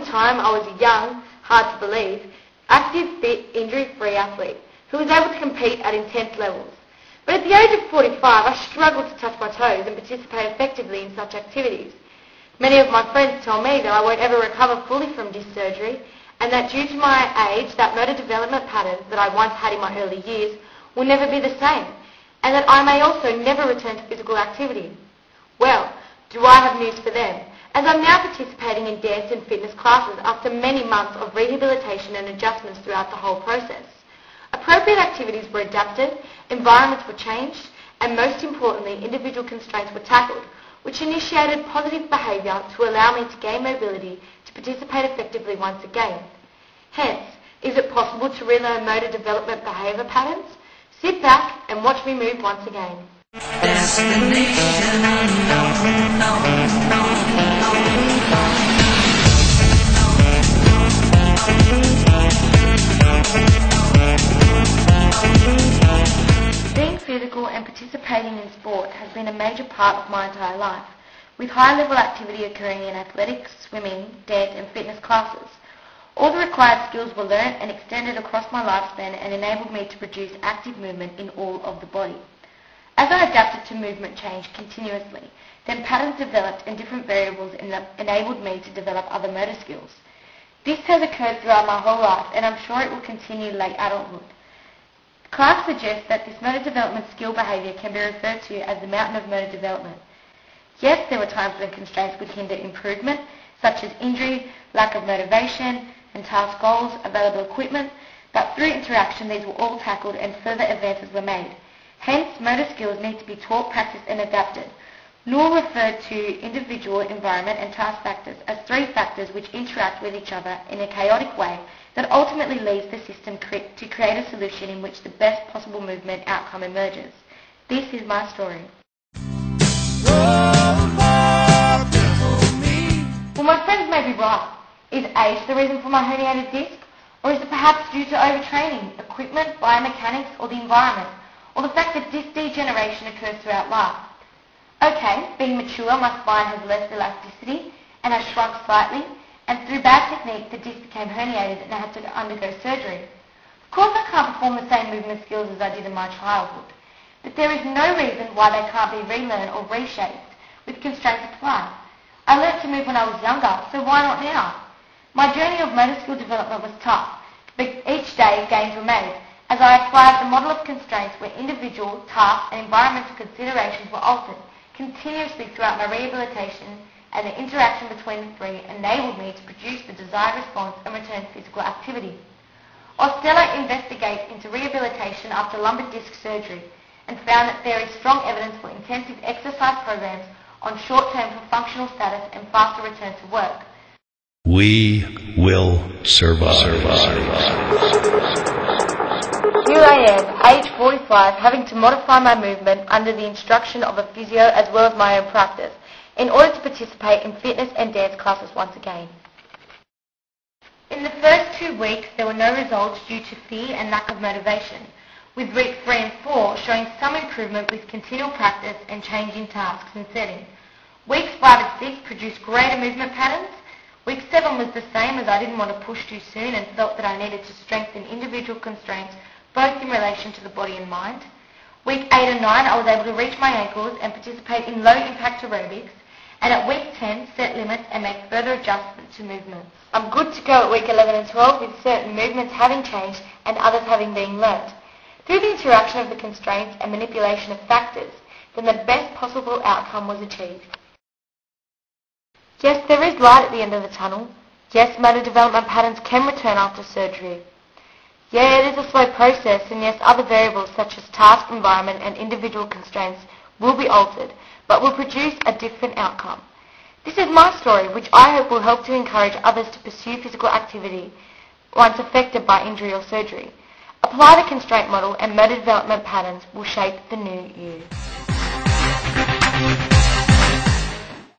time I was a young, hard to believe, active, fit, injury-free athlete who was able to compete at intense levels. But at the age of 45, I struggled to touch my toes and participate effectively in such activities. Many of my friends tell me that I won't ever recover fully from disc surgery, and that due to my age, that motor development patterns that I once had in my early years will never be the same, and that I may also never return to physical activity. Well, do I have news for them, as I'm now participating in dance and fitness classes after many months of rehabilitation and adjustments throughout the whole process. Appropriate activities were adapted, environments were changed, and most importantly, individual constraints were tackled, which initiated positive behaviour to allow me to gain mobility to participate effectively once again. Hence, is it possible to relearn motor development behaviour patterns? Sit back and watch me move once again. Destination unknown, Being physical and participating in sport has been a major part of my entire life, with high-level activity occurring in athletics, swimming, dance and fitness classes. All the required skills were learnt and extended across my lifespan and enabled me to produce active movement in all of the body. As I adapted to movement change continuously, then patterns developed and different variables enabled me to develop other motor skills. This has occurred throughout my whole life, and I'm sure it will continue late adulthood. Clark suggests that this motor development skill behaviour can be referred to as the mountain of motor development. Yes, there were times when constraints would hinder improvement, such as injury, lack of motivation, and task goals, available equipment, but through interaction these were all tackled and further advances were made. Hence, motor skills need to be taught, practiced and adapted. Newell referred to individual, environment and task factors as three factors which interact with each other in a chaotic way that ultimately leads the system to create a solution in which the best possible movement outcome emerges. This is my story. Well, my friends may be right. Is age the reason for my herniated disc? Or is it perhaps due to overtraining, equipment, biomechanics or the environment? Or the fact that disc degeneration occurs throughout life? Okay, being mature, my spine has less elasticity and has shrunk slightly, and through bad technique the disc became herniated and I had to undergo surgery. Of course I can't perform the same movement skills as I did in my childhood, but there is no reason why they can't be relearned or reshaped with constraints applied. I learnt to move when I was younger, so why not now? My journey of motor skill development was tough, but each day gains were made, as I applied the model of constraints where individual, task and environmental considerations were altered continuously throughout my rehabilitation, and the interaction between the three enabled me to produce the desired response and return to physical activity. Ostella investigates into rehabilitation after lumbar disc surgery and found that there is strong evidence for intensive exercise programs on short-term for functional status and faster return to work. We will survive. Here I am, age 45, having to modify my movement under the instruction of a physio as well as my own practice, in order to participate in fitness and dance classes once again. In the first 2 weeks, there were no results due to fear and lack of motivation, with weeks 3 and 4 showing some improvement with continual practice and change in tasks and settings. Weeks 5 and 6 produced greater movement patterns. Week 7 was the same, as I didn't want to push too soon and felt that I needed to strengthen individual constraints both in relation to the body and mind. Week 8 and 9 I was able to reach my ankles and participate in low impact aerobics, and at week 10 set limits and make further adjustments to movements. I'm good to go at week 11 and 12 with certain movements having changed and others having been learnt. Through the interaction of the constraints and manipulation of factors, then the best possible outcome was achieved. Yes, there is light at the end of the tunnel. Yes, motor development patterns can return after surgery. Yeah, it is a slow process, and yes, other variables such as task, environment and individual constraints will be altered, but will produce a different outcome. This is my story, which I hope will help to encourage others to pursue physical activity once affected by injury or surgery. Apply the constraint model and motor development patterns will shape the new you.